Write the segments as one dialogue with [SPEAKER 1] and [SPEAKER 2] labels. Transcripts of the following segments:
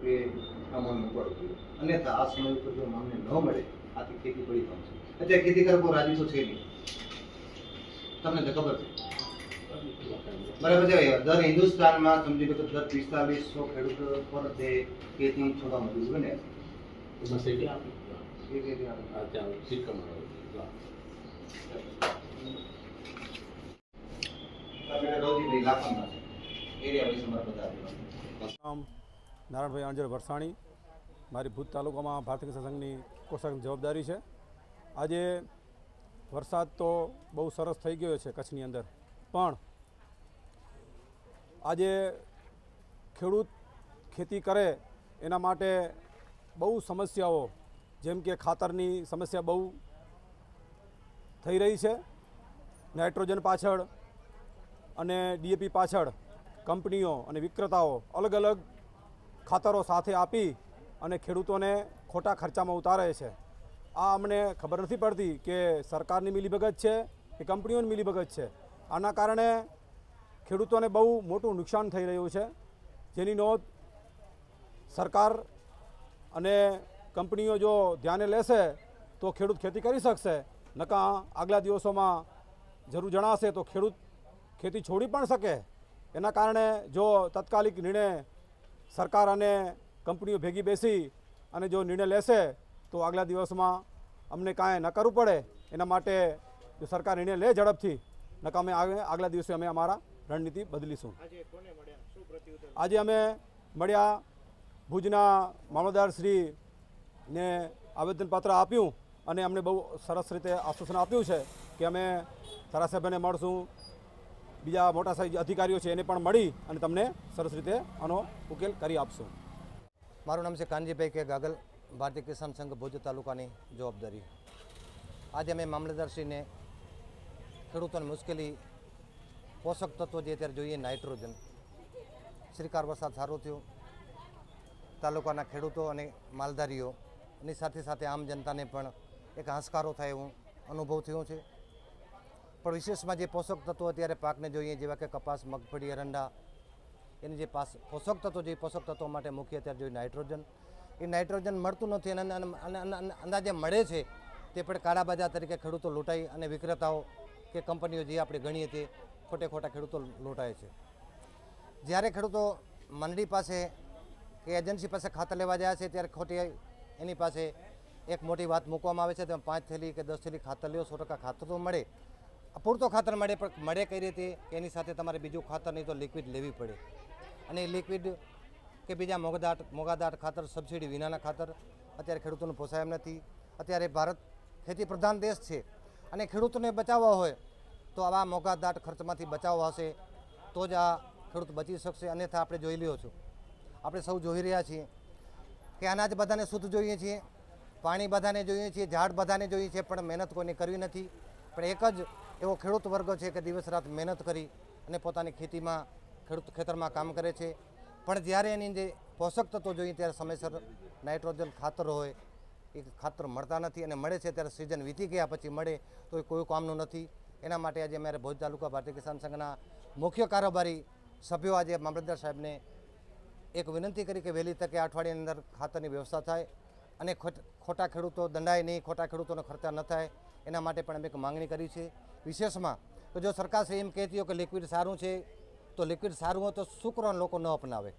[SPEAKER 1] એ સામાન મૂકવાનું જોઈએ, અન્યથા આ સમય ઉપર જો અમને ન મળે આથી ખેતી પડી પડશે. અત્યારે ખેતી કરવા રાજી તો છે નહીં, તમને તો ખબર છે બરાબર છે. દર હિન્દુસ્તાનમાં સમજી લો કે દર 4500 ખેડૂતો પર તે ખેતી છોડવા મજૂર બને
[SPEAKER 2] નારાયણભાઈ આંજર વરસાણી, મારી ભૂત તાલુકામાં ભારતીય કિસાન સંઘની કોષાકની જવાબદારી છે. આજે વરસાદ તો બહુ સરસ થઈ ગયો છે કચ્છની અંદર, પણ આજે ખેડૂત ખેતી કરે એના માટે બહુ સમસ્યાઓ, જેમ કે ખાતરની સમસ્યા બહુ થઈ રહી છે. નાઇટ્રોજન પાછળ અને ડીએપી પાછળ કંપનીઓ અને વિક્રેતાઓ અલગ અલગ ખાતરો સાથે આપી અને ખેડૂતોને ખોટા ખર્ચામાં ઉતારે છે. આ અમને ખબર નથી પડતી કે સરકારની મિલીભગત છે કે કંપનીઓની મિલીભગત છે. આના કારણે ખેડૂતોને બહુ મોટું નુકસાન થઈ રહ્યું છે, જેની નોંધ સરકાર અને કંપનીઓ જો ધ્યાને લેશે તો ખેડૂત ખેતી કરી શકશે. નકા આગલા દિવસોમાં જરૂર જણાશે તો ખેડૂત ખેતી છોડી પણ શકે. એના કારણે જો તાત્કાલિક નિર્ણય સરકાર અને કંપનીઓ ભેગી બેસી અને જો નિર્ણય લેશે તો આગલા દિવસમાં અમને કાંઈ ન કરવું પડે. એના માટે જો સરકાર નિર્ણય લે ઝડપથી, નકા અમે આગલા દિવસે અમે અમારા રણનીતિ બદલીશું. આજે અમે મળ્યા, ભુજના મામલતદારશ્રીને આવેદનપત્ર આપ્યું અને અમને બહુ સરસ રીતે આશ્વાસન આપ્યું છે કે અમે ધારાસભ્યને મળશું, બીજા મોટા સાઈઝ અધિકારીઓ છે એને પણ મળી અને તમને સરસ રીતે આનો ઉકેલ કરી આપશું.
[SPEAKER 3] મારું નામ છે કાનજીભાઈ કે ગાગલ, ભારતીય કિસાન સંઘ ભુજ તાલુકાની જવાબદારી. આજે અમે મામલતદારશ્રીને ખેડૂતોની મુશ્કેલી, પોષક તત્વો જે અત્યારે જોઈએ નાઇટ્રોજન, શ્રીકાર વરસાદ સારો થયો, તાલુકાના ખેડૂતો અને માલધારીઓની સાથે સાથે આમ જનતાને પણ એક હાશકારો થાય એવું અનુભવ થયો છે. પણ વિશેષમાં જે પોષક તત્વો અત્યારે પાકને જોઈએ, જેવા કે કપાસ, મગફળી, એરંડા, એની જે પોષક તત્વો જે પોષક તત્વો માટે મુખ્ય અત્યારે જોઈએ નાઇટ્રોજન, એ નાઇટ્રોજન મળતું નથી અને અંદાજે મળે છે તે પણ કાળાબજાર તરીકે ખેડૂતો લૂંટાઈ અને વિક્રેતાઓ કે કંપનીઓ જે આપણે ગણીએ તે ખોટા ખેડૂતો લૂંટાય છે. જ્યારે ખેડૂતો મંડળી પાસે કે એજન્સી પાસે ખાતર લેવા જાય છે ત્યારે ખોટી એની પાસે એક મોટી વાત મૂકવામાં આવે છે, તમે 5 થેલી કે 10 થેલી ખાતર લ્યો, 100% ખાતર તો મળે, પૂરતો ખાતર મળે, પણ મળે કઈ રીતે એની સાથે તમારે બીજું ખાતર નહીં તો લિક્વિડ લેવી પડે. અને લિક્વિડ કે બીજા મોંઘાદાટ ખાતર, સબસિડી વિનાના ખાતર અત્યારે ખેડૂતોને પોસાય એમ નથી. અત્યારે ભારત ખેતી પ્રધાન દેશ છે અને ખેડૂતોને બચાવવા હોય તો આવા મોંઘાદાટ ખર્ચમાંથી બચાવવા હશે તો જ આ ખેડૂત બચી શકશે. અન્યથા આપણે જોઈ લ્યો છો, આપણે સૌ જોઈ રહ્યા છીએ કે અનાજ બધાને શુદ્ધ જોઈએ છીએ, પાણી બધાને જોઈએ છીએ, ઝાડ બધાને જોઈએ છીએ, પણ મહેનત કોઈને કરવી નથી. પણ એક જ એવો ખેડૂત વર્ગ છે કે દિવસ રાત મહેનત કરી અને પોતાની ખેતીમાં ખેતરમાં કામ કરે છે, પણ જ્યારે એની જે પોષક તત્વો જોઈએ ત્યારે સમયસર નાઇટ્રોજન ખાતર હોય એ ખાતર મળતા નથી, અને મળે છે ત્યારે સિઝન વીતી ગયા પછી મળે તો એ કોઈ કામનું નથી. એના માટે આજે અમારે ભુજ તાલુકા ભારતીય કિસાન સંઘના મુખ્ય કારોબારી સભ્યો આજે મામલતદાર સાહેબને એક વિનંતી કરી કે વહેલી તકે અઠવાડિયાની અંદર ખાતરની વ્યવસ્થા થાય અને ખોટા ખેડૂતો દંડાય નહીં, ખોટા ખેડૂતોનો ખર્ચા ન થાય, એના માટે પણ અમે એક માંગણી કરી છે. વિશેષમાં તો જો સરકાર શ્રી એમ કહેતી હોય કે લિક્વિડ સારું છે તો લિક્વિડ સારું હોય તો શું કરવાનું લોકો ન અપનાવે.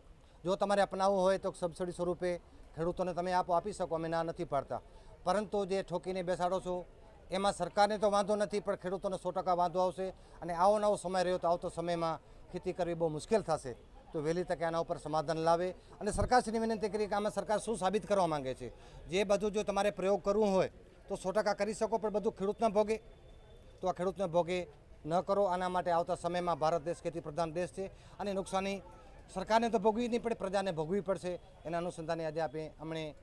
[SPEAKER 3] જો તમારે અપનાવવું હોય તો સબસિડી સ્વરૂપે ખેડૂતોને તમે આપી શકો, અમે ના નથી પાડતા, પરંતુ જે ઠોકીને બેસાડો છો એમાં સરકારને તો વાંધો નથી પણ ખેડૂતોને 100% વાંધો આવશે. અને આવો નવો સમય રહ્યો તો આવતો સમયમાં ખેતી કરવી બહુ મુશ્કેલ થશે. તો વહેલી તકે આના ઉપર સમાધાન લાવે અને સરકારશ્રીની વિનંતી કરી કે આમાં સરકાર શું સાબિત કરવા માંગે છે. જે બધું જો તમારે પ્રયોગ કરવું હોય તો 100% કરી શકો, પણ બધું ખેડૂતને ભોગે, તો આ ખેડૂતને ભોગે ન કરો. આના માટે આવતા સમયમાં ભારત દેશ ખેતી પ્રધાન દેશ છે અને નુકસાની સરકારને તો ભોગવી નહીં પડે, પ્રજાને ભોગવી પડશે. એના અનુસંધાને આજે અમને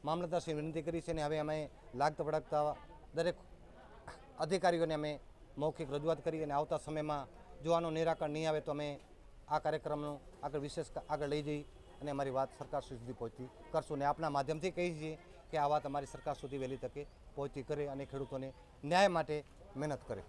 [SPEAKER 3] મામલતદારશ્રી વિનંતી કરી છે અને હવે અમે લાગતા વળગતા દરેક અધિકારીઓને અમે મૌખિક રજૂઆત કરી અને આવતા સમયમાં જો આનું નિરાકરણ નહીં આવે તો અમે આ કાર્યક્રમનું આગળ લઈ જઈ અને અમારી વાત સરકાર સુધી પહોંચતી કરશું. અને આપના માધ્યમથી કહીએ છીએ કે આ વાત અમારી સરકાર સુધી વહેલી તકે પહોંચતી કરે અને ખેડૂતોને ન્યાય માટે મહેનત કરે.